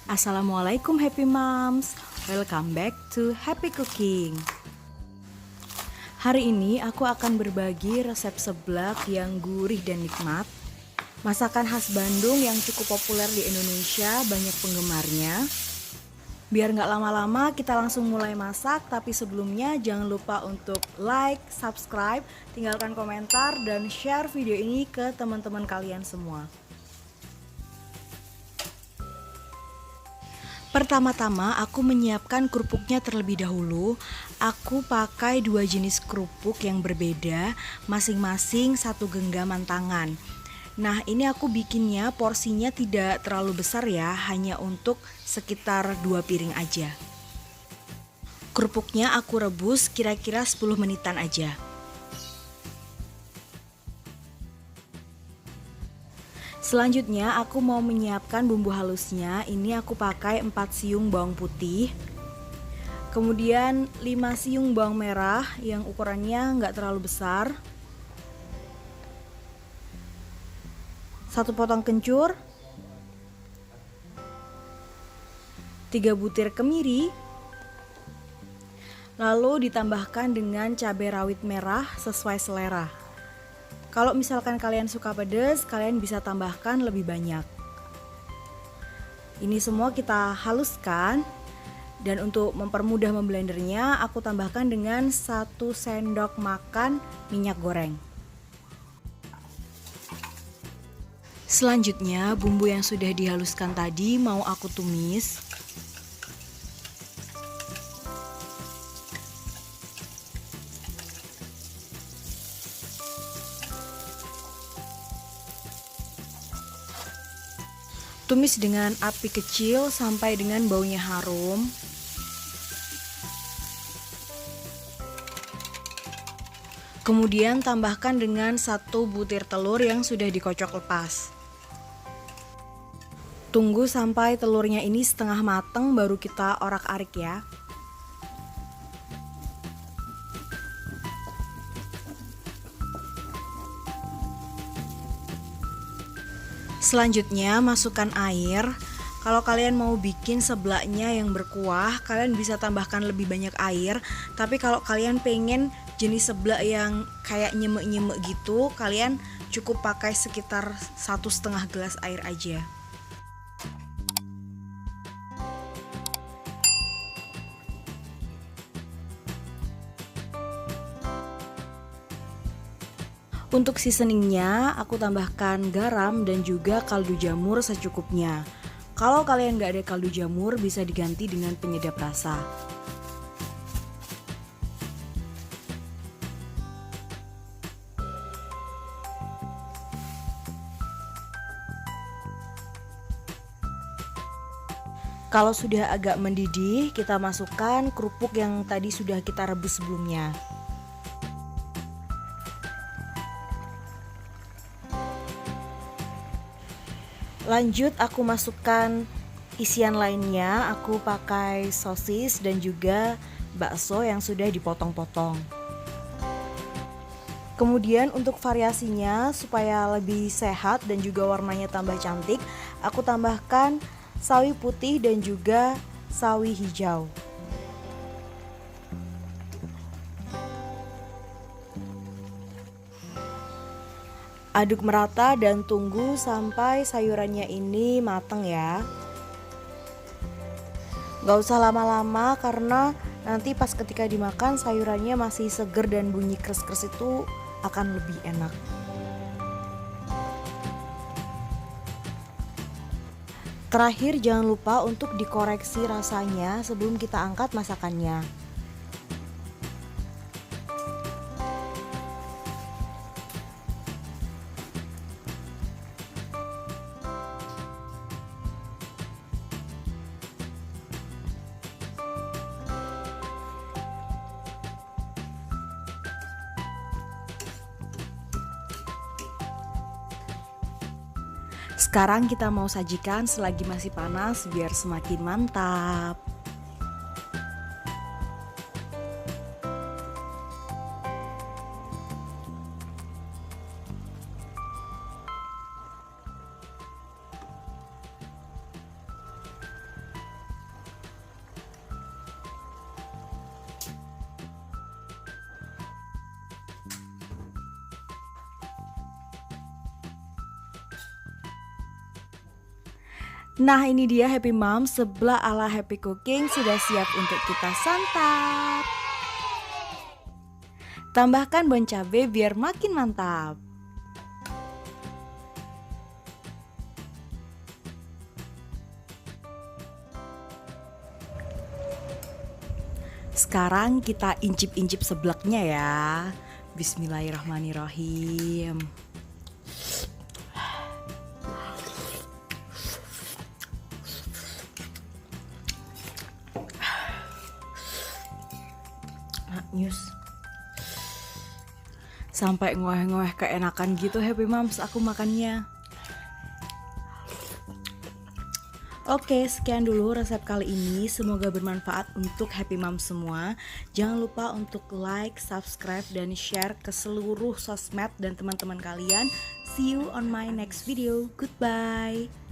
Assalamualaikum Happy Moms, welcome back to Happy Cooking. Hari ini aku akan berbagi resep seblak yang gurih dan nikmat. Masakan khas Bandung yang cukup populer di Indonesia, banyak penggemarnya. Biar nggak lama-lama kita langsung mulai masak, tapi sebelumnya jangan lupa untuk like, subscribe, tinggalkan komentar, dan share video ini ke teman-teman kalian semua. Pertama-tama aku menyiapkan kerupuknya terlebih dahulu. Aku pakai dua jenis kerupuk yang berbeda, masing-masing satu genggaman tangan. Nah, ini aku bikinnya porsinya tidak terlalu besar ya, hanya untuk sekitar 2 piring aja. Kerupuknya aku rebus kira-kira 10 menitan aja. Selanjutnya aku mau menyiapkan bumbu halusnya. Ini aku pakai 4 siung bawang putih, kemudian 5 siung bawang merah yang ukurannya nggak terlalu besar, 1 potong kencur, 3 butir kemiri, lalu ditambahkan dengan cabai rawit merah sesuai selera. Kalau misalkan kalian suka pedas, kalian bisa tambahkan lebih banyak. Ini semua kita haluskan, dan untuk mempermudah memblendernya, aku tambahkan dengan 1 sendok makan minyak goreng. Selanjutnya, bumbu yang sudah dihaluskan tadi mau aku tumis. Tumis dengan api kecil sampai dengan baunya harum. Kemudian tambahkan dengan 1 butir telur yang sudah dikocok lepas. Tunggu sampai telurnya ini setengah mateng baru kita orak-arik ya. Selanjutnya masukkan air. Kalau kalian mau bikin seblaknya yang berkuah, kalian bisa tambahkan lebih banyak air. Tapi kalau kalian pengen jenis seblak yang kayak nyemek-nyemek gitu, kalian cukup pakai sekitar 1,5 gelas air aja. Untuk seasoningnya, aku tambahkan garam dan juga kaldu jamur secukupnya. Kalau kalian gak ada kaldu jamur, bisa diganti dengan penyedap rasa. Kalau sudah agak mendidih, kita masukkan kerupuk yang tadi sudah kita rebus sebelumnya. Lanjut aku masukkan isian lainnya. Aku pakai sosis dan juga bakso yang sudah dipotong-potong. Kemudian untuk variasinya supaya lebih sehat dan juga warnanya tambah cantik, aku tambahkan sawi putih dan juga sawi hijau. Aduk merata dan tunggu sampai sayurannya ini mateng ya. Gak usah lama-lama karena nanti pas ketika dimakan sayurannya masih seger dan bunyi kres-kres itu akan lebih enak. Terakhir jangan lupa untuk dikoreksi rasanya sebelum kita angkat masakannya. Sekarang kita mau sajikan selagi masih panas biar semakin mantap. Nah ini dia Happy Mom, seblak ala Happy Cooking sudah siap untuk kita santap. Tambahkan bon cabe biar makin mantap. Sekarang kita incip-incip seblaknya ya. Bismillahirrahmanirrahim. Nyus. Sampai ngoeh-ngoeh keenakan gitu Happy Moms aku makannya. Oke, sekian dulu resep kali ini. Semoga bermanfaat untuk Happy Mom semua. Jangan lupa untuk like, subscribe, dan share ke seluruh sosmed dan teman-teman kalian. See you on my next video. Goodbye.